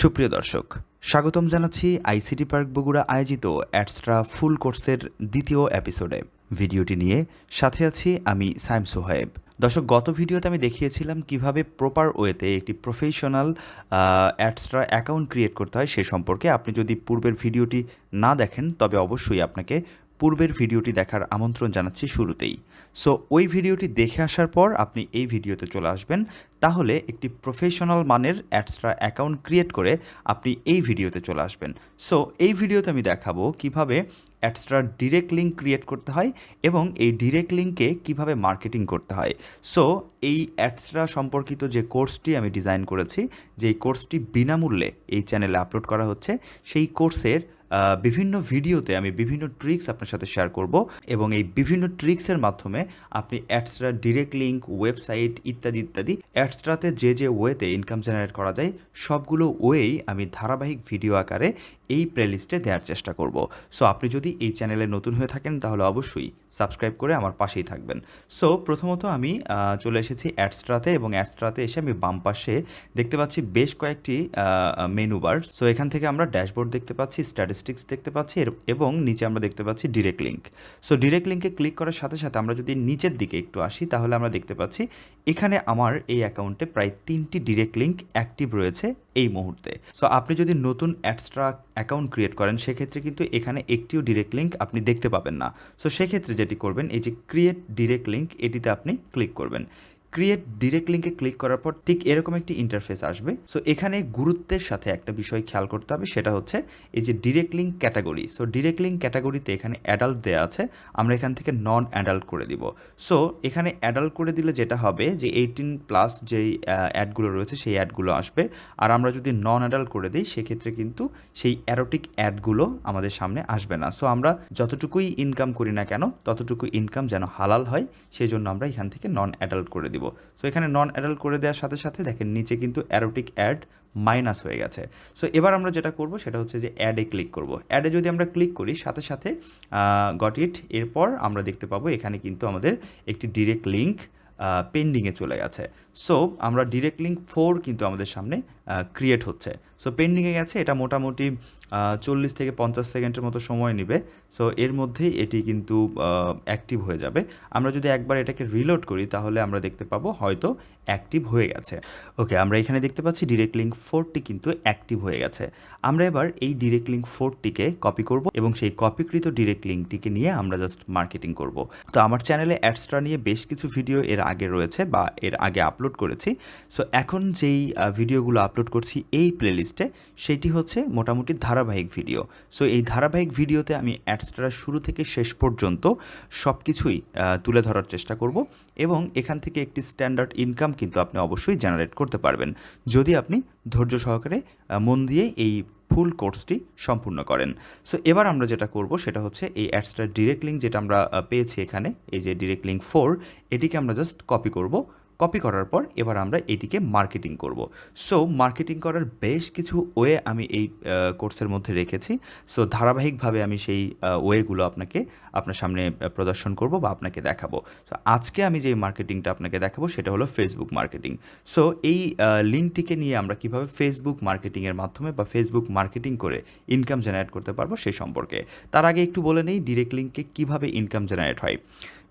সুপ্রিয় দর্শক, স্বাগতম জানাচ্ছি আইসিটি পার্ক বগুড়া আয়োজিত অ্যাডস্ট্রা ফুল কোর্সের দ্বিতীয় এপিসোডে। ভিডিওটি নিয়ে সাথে আছি আমি সাইম সোহেব। দর্শক, গত ভিডিওতে আমি দেখিয়েছিলাম কিভাবে প্রপার ওয়েতে একটি প্রফেশনাল অ্যাডস্ট্রা অ্যাকাউন্ট ক্রিয়েট করতে হয় সে সম্পর্কে। আপনি যদি পূর্বের ভিডিওটি না দেখেন তবে অবশ্যই আপনাকে পূর্বের ভিডিওটি দেখার আমন্ত্রণ জানাচ্ছি শুরুতেই। সো ওই ভিডিওটি দেখে আসার পর আপনি এই ভিডিওতে চলে আসবেন, তাহলে একটি প্রফেশনাল মানের অ্যাডস্ট্রা অ্যাকাউন্ট ক্রিয়েট করে আপনি এই ভিডিওতে চলে আসবেন। সো এই ভিডিওতে আমি দেখাবো কিভাবে অ্যাডস্ট্রার ডিরেক্ট লিঙ্ক ক্রিয়েট করতে হয় এবং এই ডিরেক্ট লিঙ্কে কিভাবে মার্কেটিং করতে হয়। সো এই অ্যাডস্ট্রা সম্পর্কিত যে কোর্সটি আমি ডিজাইন করেছি, যেই কোর্সটি বিনামূল্যে এই চ্যানেলে আপলোড করা হচ্ছে, সেই কোর্সের বিভিন্ন ভিডিওতে আমি বিভিন্ন ট্রিক্স আপনার সাথে শেয়ার করব এবং এই বিভিন্ন ট্রিক্সের মাধ্যমে আপনি অ্যাডস্ট্রা ডিরেক্ট লিঙ্ক, ওয়েবসাইট ইত্যাদি ইত্যাদি অ্যাডস্ট্রাতে যে ওয়েতে ইনকাম জেনারেট করা যায় সবগুলো ওয়েই আমি ধারাবাহিক ভিডিও আকারে এই প্লেলিস্টে দেওয়ার চেষ্টা করব। সো আপনি যদি এই চ্যানেলে নতুন হয়ে থাকেন তাহলে অবশ্যই সাবস্ক্রাইব করে আমার পাশেই থাকবেন। সো প্রথমত আমি চলে এসেছি অ্যাডস্ট্রাতে এবং অ্যাডস্ট্রাতে এসে আমি বাম পাশে দেখতে পাচ্ছি বেশ কয়েকটি মেনু বার। সো এখান থেকে আমরা ড্যাশবোর্ড দেখতে পাচ্ছি, স্ট্যাটিস্টিক্স দেখতে পাচ্ছি এবং নিচে আমরা দেখতে পাচ্ছি ডিরেক্ট লিঙ্ক। সো ডিরেক্ট লিঙ্কে ক্লিক করার সাথে সাথে আমরা যদি নিচের দিকে একটু আসি তাহলে আমরা দেখতে পাচ্ছি এখানে আমার এই অ্যাকাউন্টে প্রায় 3টি ডিরেক্ট লিঙ্ক অ্যাক্টিভ রয়েছে এই মুহূর্তে। সো আপনি যদি নতুন অ্যাডস্ট্রা অ্যাকাউন্ট ক্রিয়েট করেন সেক্ষেত্রে কিন্তু এখানে একটিও ডিরেক্ট লিঙ্ক আপনি দেখতে পাবেন না। সো সেক্ষেত্রে যেটি করবেন, এই যে ক্রিয়েট ডিরেক্ট লিঙ্ক, এটিতে আপনি ক্লিক করবেন। ক্রিয়েট ডিরেক্ট লিঙ্কে ক্লিক করার পর ঠিক এরকম একটি ইন্টারফেস আসবে। সো এখানে গুরুত্বের সাথে একটা বিষয় খেয়াল করতে হবে, সেটা হচ্ছে এই যে direct link category. So direct link ক্যাটাগরিতে এখানে অ্যাডাল্ট দেওয়া আছে, আমরা এখান থেকে নন অ্যাডাল্ট করে দিব। সো এখানে অ্যাডাল্ট করে দিলে যেটা হবে যে 18+ যেই অ্যাডগুলো রয়েছে সেই অ্যাডগুলো আসবে, আর আমরা যদি নন অ্যাডাল্ট করে দিই সেক্ষেত্রে কিন্তু সেই অ্যারোটিক অ্যাডগুলো আমাদের সামনে আসবে না। সো আমরা যতটুকুই ইনকাম করি না কেন ততটুকু ইনকাম যেন হালাল হয় সেই জন্য আমরা এখান থেকে নন অ্যাডাল্ট করে দিব। সো এখানে নন অ্যাডাল্ট করে দেওয়ার সাথে সাথে দেখেন নিচে কিন্তু অ্যারোটিক অ্যাড মাইনাস হয়ে গেছে। সো এবার আমরা যেটা করব সেটা হচ্ছে যে অ্যাডে ক্লিক করব। অ্যাডে যদি আমরা ক্লিক করি সাথে সাথে গট ইট, এরপর আমরা দেখতে পাবো এখানে কিন্তু আমাদের একটি ডিরেক্ট লিঙ্ক পেন্ডিংয়ে চলে গেছে। সো আমরা ডিরেক্ট লিঙ্ক 4 কিন্তু আমাদের সামনে ক্রিয়েট হচ্ছে। সো পেন্ডিংয়ে গেছে, এটা মোটামুটি 40 থেকে 50 সেকেন্ডের মতো সময় নেবে। সো এর মধ্যেই এটি কিন্তু অ্যাক্টিভ হয়ে যাবে। আমরা যদি একবার এটাকে রিলোড করি তাহলে আমরা দেখতে পাবো হয়তো অ্যাক্টিভ হয়ে গেছে। ওকে, আমরা এখানে দেখতে পাচ্ছি ডিরেক্ট লিঙ্ক 4টি কিন্তু অ্যাক্টিভ হয়ে গেছে। আমরা এবার এই ডিরেক্ট লিঙ্ক 4টিকে কপি করব এবং সেই কপিকৃত ডিরেক্ট লিঙ্কটিকে নিয়ে আমরা জাস্ট মার্কেটিং করব। তো আমার চ্যানেলে অ্যাডস্ট্রা নিয়ে বেশ কিছু ভিডিও এর আগে রয়েছে বা এর আগে আপলোড করেছি। সো এখন যেই ভিডিওগুলো আপলোড করছি এই প্লেলিস্টে সেটি হচ্ছে মোটামুটি ধারাবাহিক ভিডিও। সো এই ধারাবাহিক ভিডিওতে আমি অ্যাডস্ট্রা শুরু থেকে শেষ পর্যন্ত সব কিছুই তুলে ধরার চেষ্টা করব এবং এখান থেকে একটি স্ট্যান্ডার্ড ইনকাম কিন্তু আপনি অবশ্যই জেনারেট করতে পারবেন যদি আপনি ধৈর্য সহকারে মন দিয়ে এই ফুল কোর্সটি সম্পূর্ণ করেন। সো এবার আমরা যেটা করব সেটা হচ্ছে এই অ্যাডস্ট্রা ডিরেক্ট লিঙ্ক যেটা আমরা পেয়েছি এখানে, এই যে ডিরেক্ট লিঙ্ক 4, এটিকে আমরা জাস্ট কপি করব। কপি করার পর এবার আমরা এটিকে মার্কেটিং করব। সো মার্কেটিং করার বেশ কিছু ওয়ে আমি এই কোর্সের মধ্যে রেখেছি। সো ধারাবাহিকভাবে আমি সেই ওয়েগুলো আপনার সামনে প্রদর্শন করব বা আপনাকে দেখাবো। সো আজকে আমি যে মার্কেটিংটা আপনাকে দেখাবো সেটা হলো ফেসবুক মার্কেটিং। সো এই লিঙ্কটিকে নিয়ে আমরা কিভাবে ফেসবুক মার্কেটিংয়ের মাধ্যমে বা ফেসবুক মার্কেটিং করে ইনকাম জেনারেট করতে পারবো সেই সম্পর্কে। তার আগে একটু বলে নেই ডিরেক্ট লিঙ্কে কীভাবে ইনকাম জেনারেট হয়।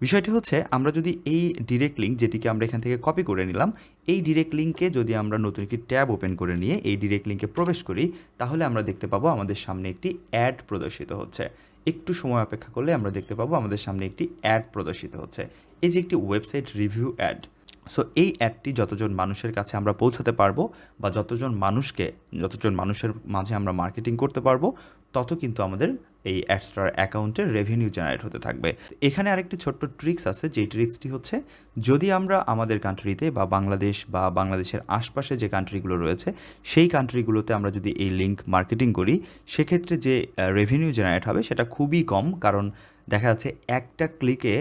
বিষয়টি হচ্ছে, আমরা যদি এই ডিরেক্ট লিঙ্ক যেটিকে আমরা এখান থেকে কপি করে নিলাম, এই ডিরেক্ট লিঙ্কে যদি আমরা নতুন একটি ট্যাব ওপেন করে নিয়ে এই ডিরেক্ট লিঙ্কে প্রবেশ করি তাহলে আমরা দেখতে পাবো আমাদের সামনে একটি অ্যাড প্রদর্শিত হচ্ছে। একটু সময় অপেক্ষা করলে আমরা দেখতে পাবো আমাদের সামনে একটি অ্যাড প্রদর্শিত হচ্ছে, এই যে একটি ওয়েবসাইট রিভিউ অ্যাড। সো এই অ্যাডটি যতজন মানুষের কাছে আমরা পৌঁছাতে পারবো বা যতজন মানুষের মাঝে আমরা মার্কেটিং করতে পারবো তত কিন্তু আমাদের এই অ্যাডস্ট্রার অ্যাকাউন্টের রেভিনিউ জেনারেট হতে থাকবে। এখানে আরেকটি ছোট্ট ট্রিক্স আছে, যেই ট্রিক্সটি হচ্ছে যদি আমরা আমাদের কান্ট্রিতে বা বাংলাদেশ বা বাংলাদেশের আশপাশে যে কান্ট্রিগুলো রয়েছে সেই কান্ট্রিগুলোতে আমরা যদি এই লিঙ্ক মার্কেটিং করি সেক্ষেত্রে যে রেভিনিউ জেনারেট হবে সেটা খুবই কম, কারণ দেখা যাচ্ছে একটা ক্লিকে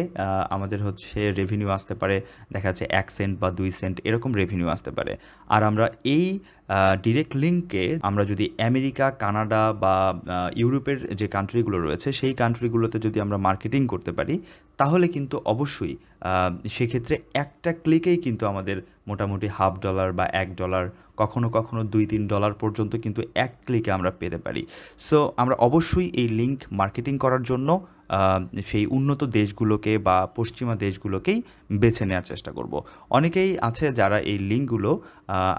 আমাদের হচ্ছে রেভিনিউ আসতে পারে, দেখা যাচ্ছে 1 সেন্ট বা 2 সেন্ট এরকম রেভিনিউ আসতে পারে। আর আমরা এই ডিরেক্ট লিঙ্কে আমরা যদি আমেরিকা, কানাডা বা ইউরোপের যে কান্ট্রিগুলো রয়েছে সেই কান্ট্রিগুলোতে যদি আমরা মার্কেটিং করতে পারি তাহলে কিন্তু অবশ্যই সেক্ষেত্রে একটা ক্লিকেই কিন্তু আমাদের মোটামুটি $0.50 বা $1 কখনো কখনো $2-3 পর্যন্ত কিন্তু এক ক্লিকে আমরা পেতে পারি। সো আমরা অবশ্যই এই লিঙ্ক মার্কেটিং করার জন্য সেই উন্নত দেশগুলোকে বা পশ্চিমা দেশগুলোকেই বেছে নেওয়ার চেষ্টা করব। অনেকেই আছে যারা এই লিঙ্কগুলো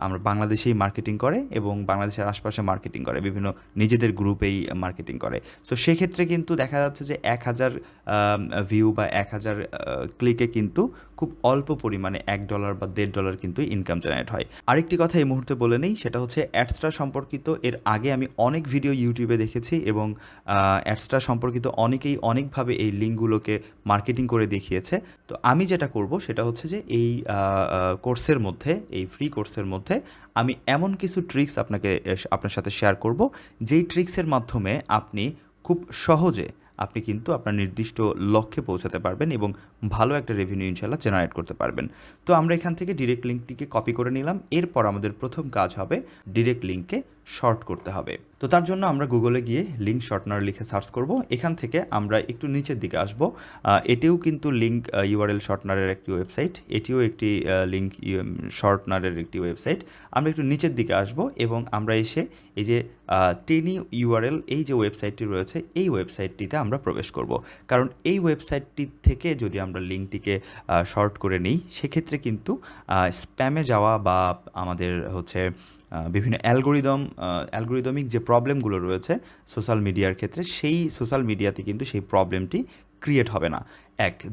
আমরা বাংলাদেশেই মার্কেটিং করে এবং বাংলাদেশের আশপাশে মার্কেটিং করে, বিভিন্ন নিজেদের গ্রুপেই মার্কেটিং করে। সো সেক্ষেত্রে কিন্তু দেখা যাচ্ছে যে 1000 ভিউ বা 1000 ক্লিকে কিন্তু খুব অল্প পরিমাণে $1 বা $1.5 কিন্তু ইনকাম জেনারেট হয়। আরেকটি কথা এই মুহূর্তে বলে নেই, সেটা হচ্ছে অ্যাডস্ট্রা সম্পর্কিত। এর আগে আমি অনেক ভিডিও ইউটিউবে দেখেছি এবং অ্যাডস্ট্রা সম্পর্কিত অনেকেই অনেকভাবে এই লিঙ্কগুলোকে মার্কেটিং করে দেখিয়েছে। তো আমি যেটা করব সেটা হচ্ছে যে এই কোর্সের মধ্যে, এই ফ্রি কোর্সের মধ্যে আমি এমন কিছু ট্রিক্স আপনার সাথে শেয়ার করব, যেই ট্রিক্সের মাধ্যমে আপনি খুব সহজে আপনি কিন্তু আপনার নির্দিষ্ট লক্ষ্যে পৌঁছাতে পারবেন এবং ভালো একটা রেভিনিউ ইনশাল্লাহ জেনারেট করতে পারবেন। তো আমরা এখান থেকে ডিরেক্ট লিঙ্কটিকে কপি করে নিলাম। এরপর আমাদের প্রথম কাজ হবে ডিরেক্ট লিঙ্ককে শর্ট করতে হবে। তো তার জন্য আমরা গুগলে গিয়ে লিঙ্ক শর্টনার লিখে সার্চ করব। এখান থেকে আমরা একটু নিচের দিকে আসব। এটিও কিন্তু লিঙ্ক ইউআরএল শর্টনারের একটি ওয়েবসাইট, এটিও একটি লিঙ্ক শর্টনারের একটি ওয়েবসাইট। আমরা একটু নিচের দিকে আসব এবং আমরা এসে এই যে টেনি ইউআরএল, এই যে ওয়েবসাইটটি রয়েছে, এই ওয়েবসাইটটিতে আমরা প্রবেশ করব। কারণ এই ওয়েবসাইটটি থেকে যদি আমরা লিঙ্কটিকে শর্ট করে নিই, সেক্ষেত্রে কিন্তু স্প্যামে যাওয়া বা আমাদের হচ্ছে বিভিন্ন অ্যালগোরিদমিক যে প্রবলেমগুলো রয়েছে সোশ্যাল মিডিয়ার ক্ষেত্রে, সেই সোশ্যাল মিডিয়াতে কিন্তু সেই প্রবলেমটি ক্রিয়েট হবে না।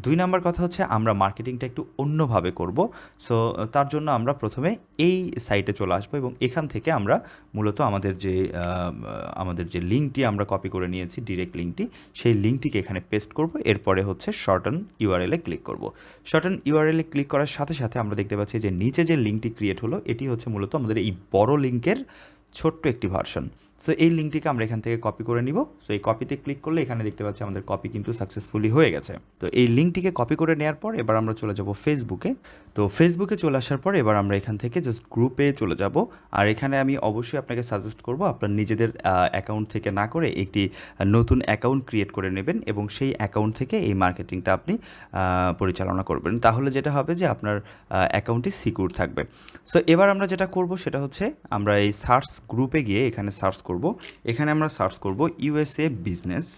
2 নাম্বার কথা হচ্ছে আমরা মার্কেটিংটা একটু অন্যভাবে করব। সো তার জন্য আমরা প্রথমে এই সাইটে চলে আসবো এবং এখান থেকে আমরা মূলত আমাদের যে লিঙ্কটি আমরা কপি করে নিয়েছি, ডিরেক্ট লিঙ্কটি, সেই লিঙ্কটিকে এখানে পেস্ট করব। এরপরে হচ্ছে শর্টন ইউআরএলে ক্লিক করব। শর্টন ইউআরএলে ক্লিক করার সাথে সাথে আমরা দেখতে পাচ্ছি যে নিচে যে লিঙ্কটি ক্রিয়েট হলো, এটি হচ্ছে মূলত আমাদের এই বড় লিঙ্কের ছোট্ট একটি ভার্সন। সো এই লিঙ্কটিকে আমরা এখান থেকে কপি করে নিব। সো এই কপিতে ক্লিক করলে এখানে দেখতে পাচ্ছি আমাদের কপি কিন্তু সাকসেসফুলি হয়ে গেছে। তো এই লিঙ্কটিকে কপি করে নেওয়ার পর এবার আমরা চলে যাব ফেসবুকে। তো ফেসবুকে চলে আসার পর এবার আমরা এখান থেকে জাস্ট গ্রুপে চলে যাব। আর এখানে আমি অবশ্যই আপনাকে সাজেস্ট করব আপনার নিজেদের অ্যাকাউন্ট থেকে না করে একটি নতুন অ্যাকাউন্ট ক্রিয়েট করে নেবেন এবং সেই অ্যাকাউন্ট থেকে এই মার্কেটিংটা আপনি পরিচালনা করবেন। তাহলে যেটা হবে যে আপনার অ্যাকাউন্টটি সিকিউর থাকবে। সো এবার আমরা যেটা করব সেটা হচ্ছে আমরা এই সার্চ গ্রুপে গিয়ে এখানে সার্চ করব। এখানে আমরা সার্চ করব ইউএসএ বিজনেস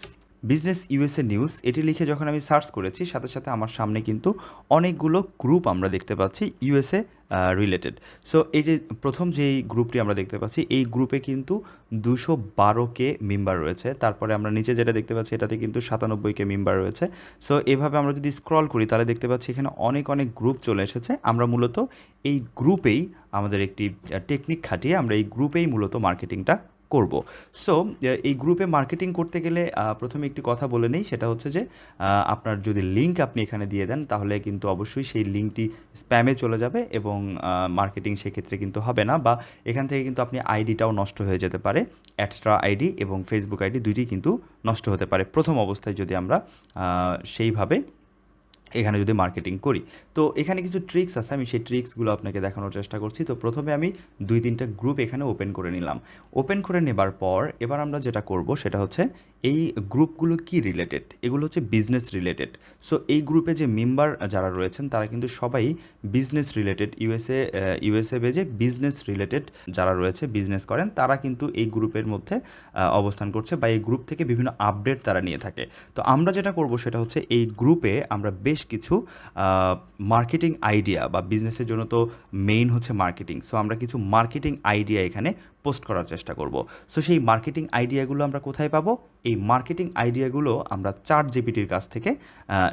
ইউএসএ নিউজ। এটি লিখে যখন আমি সার্চ করেছি, সাথে সাথে আমার সামনে কিন্তু অনেকগুলো গ্রুপ আমরা দেখতে পাচ্ছি ইউএসএ রিলেটেড। সো এই যে প্রথম যেই গ্রুপটি আমরা দেখতে পাচ্ছি, এই গ্রুপে কিন্তু 212K মেম্বার রয়েছে। তারপরে আমরা নিচে যেটা দেখতে পাচ্ছি, এটাতে কিন্তু 97K মেম্বার রয়েছে। সো এভাবে আমরা যদি স্ক্রল করি তাহলে দেখতে পাচ্ছি এখানে অনেক গ্রুপ চলে এসেছে। আমরা মূলত এই গ্রুপেই আমাদের একটি টেকনিক খাটিয়ে আমরা এই গ্রুপেই মূলত মার্কেটিংটা করব। সো এই গ্রুপে মার্কেটিং করতে গেলে প্রথমে একটি কথা বলে নেই, সেটা হচ্ছে যে আপনার যদি লিঙ্ক আপনি এখানে দিয়ে দেন তাহলে কিন্তু অবশ্যই সেই লিঙ্কটি স্প্যামে চলে যাবে এবং মার্কেটিং সেক্ষেত্রে কিন্তু হবে না, বা এখান থেকে কিন্তু আপনি আইডিটাও নষ্ট হয়ে যেতে পারে। অ্যাডস্ট্রা আইডি এবং ফেসবুক আইডি দুইটি কিন্তু নষ্ট হতে পারে প্রথম অবস্থায় যদি আমরা সেইভাবে এখানে যদি মার্কেটিং করি। তো এখানে কিছু ট্রিক্স আছে, আমি সেই ট্রিক্সগুলো আপনাকে দেখানোর চেষ্টা করছি। তো প্রথমে আমি 2-3টা গ্রুপ এখানে ওপেন করে নিলাম। ওপেন করে নেবার পর এবার আমরা যেটা করব সেটা হচ্ছে এই গ্রুপগুলো কি রিলেটেড, এগুলো হচ্ছে বিজনেস রিলেটেড। সো এই গ্রুপে যে মেম্বার যারা রয়েছেন তারা কিন্তু সবাই বিজনেস রিলেটেড, ইউএসএ বেজে বিজনেস রিলেটেড যারা রয়েছে, বিজনেস করেন, তারা কিন্তু এই গ্রুপের মধ্যে অবস্থান করছে বা এই গ্রুপ থেকে বিভিন্ন আপডেট তারা নিয়ে থাকে। তো আমরা যেটা করব সেটা হচ্ছে এই গ্রুপে আমরা বেশ কিছু মার্কেটিং আইডিয়া, বা বিজনেসের জন্য তো মেইন হচ্ছে মার্কেটিং, সো আমরা কিছু মার্কেটিং আইডিয়া এখানে পোস্ট করার চেষ্টা করব। সো সেই মার্কেটিং আইডিয়াগুলো আমরা কোথায় পাবো? এই মার্কেটিং আইডিয়াগুলো আমরা চ্যাটজিপিটির কাছ থেকে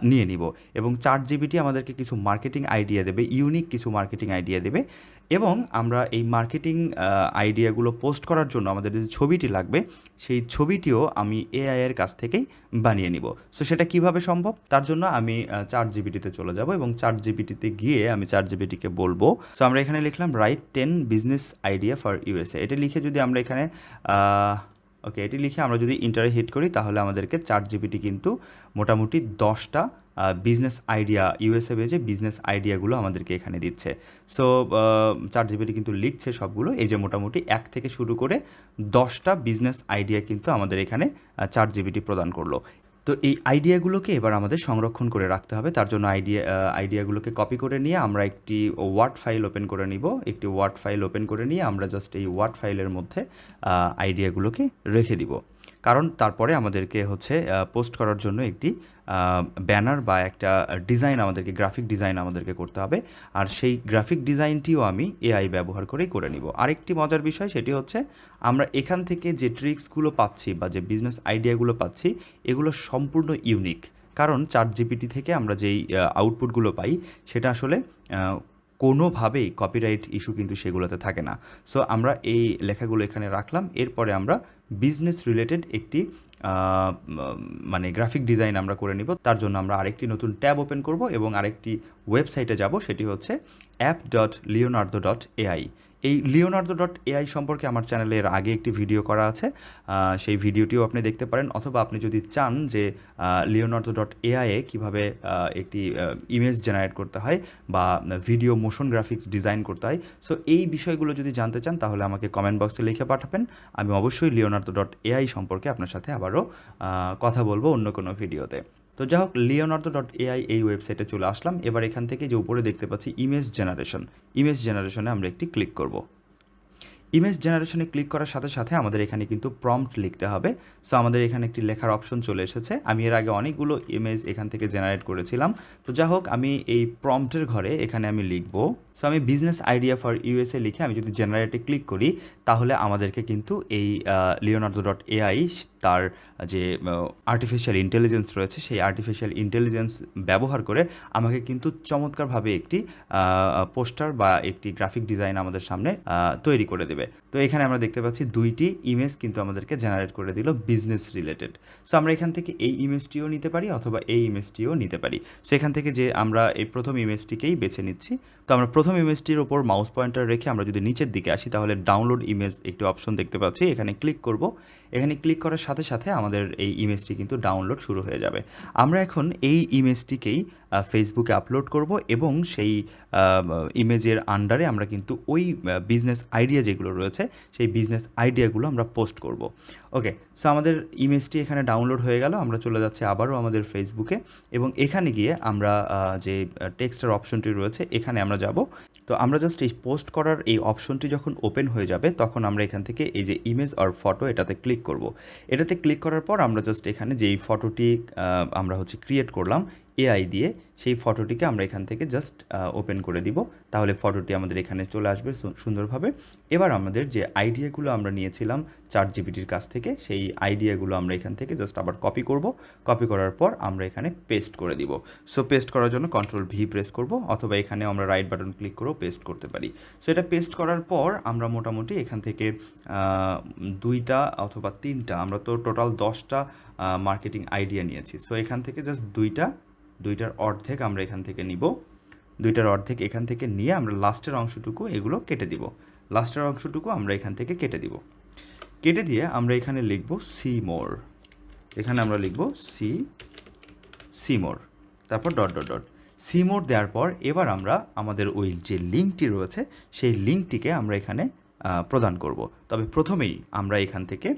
নিয়ে নিব এবং চ্যাটজিপিটি আমাদেরকে কিছু মার্কেটিং আইডিয়া দেবে, ইউনিক কিছু মার্কেটিং আইডিয়া দেবে এবং আমরা এই মার্কেটিং আইডিয়াগুলো পোস্ট করার জন্য আমাদের যে ছবিটি লাগবে সেই ছবিটিও আমি এআই এর কাছ থেকেই বানিয়ে নিব। সো সেটা কিভাবে সম্ভব? তার জন্য আমি চ্যাটজিপিটিতে চলে যাব এবং চ্যাটজিপিটিতে গিয়ে আমি চ্যাটজিপিটিকে বলবো, সো আমরা এখানে লিখলাম right 10 business idea for USA. এটা লিখে যদি আমরা এখানে এটি লিখে আমরা যদি ইন্টারে হিট করি তাহলে আমাদেরকে চ্যাটজিপিটি কিন্তু মোটামুটি 10টা বিজনেস আইডিয়া, ইউএসএ বেজে বিজনেস আইডিয়াগুলো আমাদেরকে এখানে দিচ্ছে। সো চ্যাটজিপিটি কিন্তু লিখছে সবগুলো, এই যে মোটামুটি 1 থেকে শুরু করে 10টা বিজনেস আইডিয়া কিন্তু আমাদের এখানে চ্যাটজিপিটি প্রদান করলো। তো এই আইডিয়াগুলোকে এবার আমাদের সংরক্ষণ করে রাখতে হবে। তার জন্য আইডিয়াগুলোকে কপি করে নিয়ে আমরা একটি ওয়ার্ড ফাইল ওপেন করে নিব। একটি ওয়ার্ড ফাইল ওপেন করে নিয়ে আমরা জাস্ট এই ওয়ার্ড ফাইলের মধ্যে আইডিয়াগুলোকে রেখে দিব। কারণ তারপরে আমাদেরকে হচ্ছে পোস্ট করার জন্য একটি ব্যানার বা একটা ডিজাইন আমাদেরকে, গ্রাফিক ডিজাইন আমাদেরকে করতে হবে। আর সেই গ্রাফিক ডিজাইনটিও আমি এআই ব্যবহার করেই করে নিব। আরেকটি মজার বিষয় সেটি হচ্ছে আমরা এখান থেকে যে ট্রিক্সগুলো পাচ্ছি বা যে বিজনেস আইডিয়াগুলো পাচ্ছি এগুলো সম্পূর্ণ ইউনিক। কারণ চ্যাটজিপিটি থেকে আমরা যেই আউটপুটগুলো পাই সেটা আসলে কোনোভাবেই কপিরাইট ইস্যু কিন্তু সেগুলোতে থাকে না। সো আমরা এই লেখাগুলো এখানে রাখলাম। এরপরে আমরা বিজনেস রিলেটেড একটি মানে গ্রাফিক ডিজাইন আমরা করে নিব। তার জন্য আমরা আরেকটি নতুন ট্যাব ওপেন করব এবং আরেকটি ওয়েবসাইটে যাব, সেটি হচ্ছে app.leonardo.ai। এই leonardo.ai সম্পর্কে আমার চ্যানেলে এর আগে একটি ভিডিও করা আছে, সেই ভিডিওটিও আপনি দেখতে পারেন। অথবা আপনি যদি চান যে leonardo.ai এ কীভাবে একটি ইমেজ জেনারেট করতে হয় বা ভিডিও মোশন গ্রাফিক্স ডিজাইন করতে হয়, সো এই বিষয়গুলো যদি জানতে চান তাহলে আমাকে কমেন্ট বক্সে লিখে পাঠাবেন। আমি অবশ্যই leonardo.ai সম্পর্কে আপনার সাথে আবারও কথা বলবো অন্য কোনো ভিডিওতে। তো যাই হোক, leonardo.ai এই ওয়েবসাইটে চলে আসলাম। এবার এখান থেকে যে উপরে দেখতে পাচ্ছি ইমেজ জেনারেশনে আমরা একটি ক্লিক করব। ইমেজ জেনারেশনে ক্লিক করার সাথে সাথে আমাদের এখানে কিন্তু প্রম্পট লিখতে হবে। সো আমাদের এখানে একটি লেখার অপশন চলে এসেছে। আমি এর আগে অনেকগুলো ইমেজ এখান থেকে জেনারেট করেছিলাম। তো যাই হোক, আমি এই প্রম্পটের ঘরে এখানে আমি লিখব। সো আমি বিজনেস আইডিয়া ফর ইউএসএ লিখে আমি যদি জেনারেটে ক্লিক করি তাহলে আমাদেরকে কিন্তু এই leonardo.ai তার যে আর্টিফিশিয়াল ইন্টেলিজেন্স রয়েছে সেই আর্টিফিশিয়াল ইন্টেলিজেন্স ব্যবহার করে আমাকে কিন্তু চমৎকারভাবে একটি পোস্টার বা একটি গ্রাফিক ডিজাইন আমাদের সামনে তৈরি করে দেবে। তো এখানে আমরা দেখতে পাচ্ছি দুইটি ইমেজ কিন্তু আমাদেরকে জেনারেট করে দিল বিজনেস রিলেটেড। সো আমরা এখান থেকে এই ইমেজটিও নিতে পারি অথবা এই ইমেজটিও নিতে পারি। সো এখান থেকে যে আমরা এই প্রথম ইমেজটিকেই বেছে নিচ্ছি। তো আমরা প্রথম ইমেজটির ওপর মাউস পয়েন্টার রেখে আমরা যদি নিচের দিকে আসি তাহলে ডাউনলোড ইমেজ একটি অপশন দেখতে পাচ্ছি। এখানে ক্লিক করব। এখানে ক্লিক করার সাথে সাথে আমাদের এই ইমেজটি কিন্তু ডাউনলোড শুরু হয়ে যাবে। আমরা এখন এই ইমেজটিকেই ফেসবুকে আপলোড করব এবং সেই ইমেজের আন্ডারে আমরা কিন্তু ওই বিজনেস আইডিয়া যেগুলো রয়েছে সেই বিজনেস আইডিয়াগুলো আমরা পোস্ট করব। ওকে, সো আমাদের ইমেজটি এখানে ডাউনলোড হয়ে গেল। আমরা চলে যাচ্ছি আবারও আমাদের ফেসবুকে এবং এখানে গিয়ে আমরা যে টেক্সটের অপশনটি রয়েছে এখানে আমরা যাব। তো আমরা জাস্ট এই পোস্ট করার এই অপশনটি যখন ওপেন হয়ে যাবে তখন আমরা এখান থেকে এই যে ইমেজ আর ফটো এটাতে ক্লিক করব। এটাতে ক্লিক করার পর আমরা জাস্ট এখানে যেই ফটোটি আমরা হচ্ছে ক্রিয়েট করলাম এআই দিয়ে, সেই ফটোটিকে আমরা এখান থেকে জাস্ট ওপেন করে দিব। তাহলে ফটোটি আমাদের এখানে চলে আসবে সুন্দরভাবে। এবার আমাদের যে আইডিয়াগুলো আমরা নিয়েছিলাম চ্যাটজিপিটির কাছ থেকে সেই আইডিয়াগুলো আমরা এখান থেকে জাস্ট আবার কপি করব। কপি করার পর আমরা এখানে পেস্ট করে দিব। সো পেস্ট করার জন্য Ctrl+V প্রেস করব অথবা এখানে আমরা রাইট বাটন ক্লিক করেও পেস্ট করতে পারি। সো এটা পেস্ট করার পর আমরা মোটামুটি এখান থেকে 2টা অথবা 3টা, আমরা তো টোটাল 10টা মার্কেটিং আইডিয়া নিয়েছি। সো এখান থেকে জাস্ট দুইটার অর্ধেক আমরা এখান থেকে নিব। দুইটার অর্ধেক এখান থেকে নিয়ে আমরা লাস্টের অংশটুকু এগুলো কেটে দিব। লাস্টের অংশটুকু আমরা এখান থেকে কেটে দিব। কেটে দিয়ে আমরা এখানে লিখব সি মোর। এখানে আমরা লিখব সি মোর, তারপর dot dot dot. See more দেওয়ার পর এবার আমরা আমাদের ওই যে লিঙ্কটি রয়েছে সেই লিঙ্কটিকে আমরা এখানে প্রদান করব। তবে প্রথমেই আমরা এখান থেকে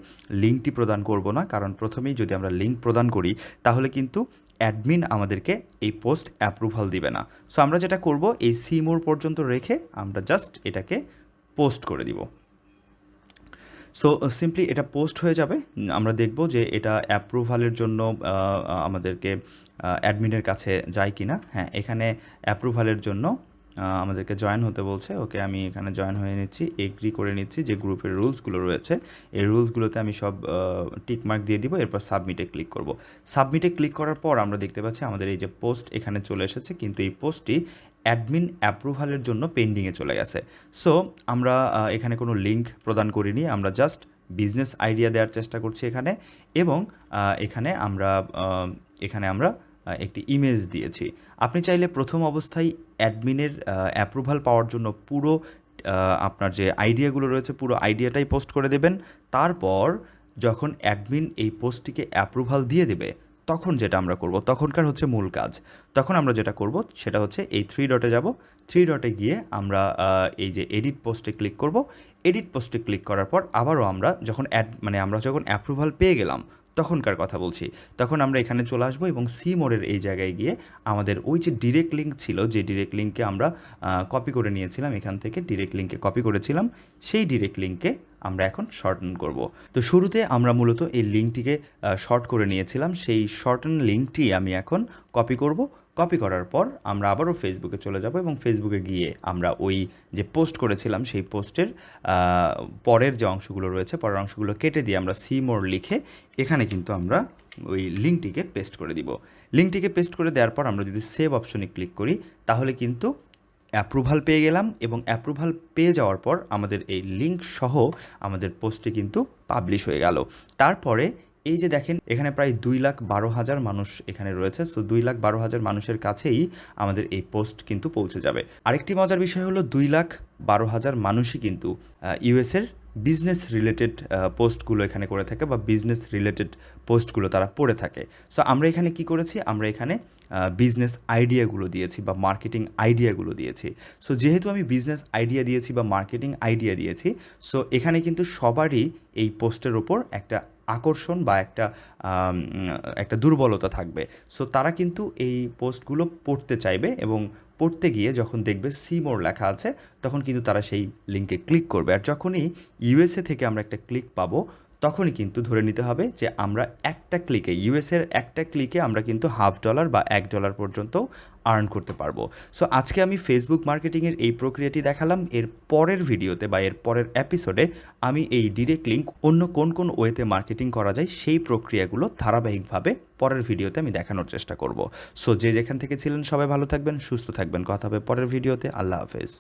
লিঙ্কটি প্রদান করব না, কারণ প্রথমেই যদি আমরা লিঙ্ক প্রদান করি তাহলে কিন্তু অ্যাডমিন আমাদেরকে এই পোস্ট অ্যাপ্রুভাল দিবে না। সো আমরা যেটা করব এই সি মোর পর্যন্ত রেখে আমরা জাস্ট এটাকে পোস্ট করে দিব। সো সিম্পলি এটা পোস্ট হয়ে যাবে। আমরা দেখব যে এটা অ্যাপ্রুভালের জন্য আমাদেরকে অ্যাডমিনের কাছে যায় কি না। হ্যাঁ, এখানে অ্যাপ্রুভালের জন্য আমাদেরকে জয়েন হতে বলছে। ওকে, আমি এখানে জয়েন হয়ে নিচ্ছি, এগ্রি করে নিচ্ছি। যে গ্রুপের রুলসগুলো রয়েছে এই রুলসগুলোতে আমি সব টিকমার্ক দিয়ে দিব। এরপর সাবমিটে ক্লিক করব। সাবমিটে ক্লিক করার পর আমরা দেখতে পাচ্ছি আমাদের এই যে পোস্ট এখানে চলে এসেছে, কিন্তু এই পোস্টটি অ্যাডমিন অ্যাপ্রুভালের জন্য পেন্ডিংয়ে চলে গেছে। সো আমরা এখানে কোনো লিঙ্ক প্রদান করিনি, আমরা জাস্ট বিজনেস আইডিয়া দেওয়ার চেষ্টা করছি এখানে। এবং এখানে আমরা একটি ইমেজ দিয়েছি। আপনি চাইলে প্রথম অবস্থায় অ্যাডমিনের অ্যাপ্রুভাল পাওয়ার জন্য পুরো আপনার যে আইডিয়াগুলো রয়েছে পুরো আইডিয়াটাই পোস্ট করে দেবেন। তারপর যখন অ্যাডমিন এই পোস্টটিকে অ্যাপ্রুভাল দিয়ে দেবে তখন যেটা আমরা করব, তখনকার হচ্ছে মূল কাজ। তখন আমরা যেটা করব সেটা হচ্ছে এই 3 ডটে যাব। 3 ডটে গিয়ে আমরা এই যে এডিট পোস্টে ক্লিক করব। এডিট পোস্টে ক্লিক করার পর আবারও আমরা যখন আমরা যখন অ্যাপ্রুভাল পেয়ে গেলাম তখনকার কথা বলছি। তখন আমরা এখানে চলে আসবো এবং সি মোড়ের এই জায়গায় গিয়ে আমাদের ওই যে ডিরেক্ট লিঙ্ক ছিল, যে ডিরেক্ট লিঙ্কে আমরা কপি করে নিয়েছিলাম, এখান থেকে ডিরেক্ট লিঙ্কে কপি করেছিলাম, সেই ডিরেক্ট লিঙ্কে আমরা এখন শর্টন করব। তো শুরুতে আমরা মূলত এই লিঙ্কটিকে শর্ট করে নিয়েছিলাম, সেই শর্টন লিঙ্কটি আমি এখন কপি করব। কপি করার পর আমরা আবারও ফেসবুকে চলে যাব এবং ফেসবুকে গিয়ে আমরা ওই যে পোস্ট করেছিলাম সেই পোস্টের পরের যে অংশগুলো রয়েছে, পরের অংশগুলো কেটে দিয়ে আমরা সি মোর লিখে এখানে কিন্তু আমরা ওই লিঙ্কটিকে পেস্ট করে দিব। লিঙ্কটিকে পেস্ট করে দেওয়ার পর আমরা যদি সেভ অপশনে ক্লিক করি তাহলে কিন্তু অ্যাপ্রুভাল পেয়ে গেলাম, এবং অ্যাপ্রুভাল পেয়ে যাওয়ার পর আমাদের এই লিঙ্ক সহ আমাদের পোস্টটি কিন্তু পাবলিশ হয়ে গেল। তারপরে এই যে দেখেন এখানে প্রায় 2,12,000 মানুষ এখানে রয়েছে। সো 2,12,000 মানুষের কাছেই আমাদের এই পোস্ট কিন্তু পৌঁছে যাবে। আরেকটি মজার বিষয় হলো 2,12,000 মানুষই কিন্তু ইউএসের বিজনেস রিলেটেড পোস্টগুলো এখানে করে থাকে, বা বিজনেস রিলেটেড পোস্টগুলো তারা পড়ে থাকে। সো আমরা এখানে কি করেছি, আমরা এখানে বিজনেস আইডিয়াগুলো দিয়েছি বা মার্কেটিং আইডিয়াগুলো দিয়েছি। সো যেহেতু আমি বিজনেস আইডিয়া দিয়েছি বা মার্কেটিং আইডিয়া দিয়েছি, সো এখানে কিন্তু সবারই এই পোস্টের ওপর একটা আকর্ষণ বা একটা দুর্বলতা থাকবে। সো তারা কিন্তু এই পোস্টগুলো পড়তে চাইবে, এবং পড়তে গিয়ে যখন দেখবে সি মোর লেখা আছে তখন কিন্তু তারা সেই লিঙ্কে ক্লিক করবে। আর যখনই ইউএসএ থেকে আমরা একটা ক্লিক পাবো তখনই কিন্তু ধরে নিতে হবে যে আমরা একটা ক্লিকে, ইউএসের একটা ক্লিকে আমরা কিন্তু $0.50 বা $1 পর্যন্ত আর্ন করতে পারবো। সো আজকে আমি ফেসবুক মার্কেটিংয়ের এই প্রক্রিয়াটি দেখালাম। এর পরের ভিডিওতে বা এর পরের এপিসোডে আমি এই ডিরেক্ট লিঙ্ক অন্য কোন কোন ওয়েতে মার্কেটিং করা যায় সেই প্রক্রিয়াগুলো ধারাবাহিকভাবে পরের ভিডিওতে আমি দেখানোর চেষ্টা করব। সো যে যেখান থেকে ছিলেন সবাই ভালো থাকবেন, সুস্থ থাকবেন। কথা হবে পরের ভিডিওতে। আল্লাহ হাফেজ।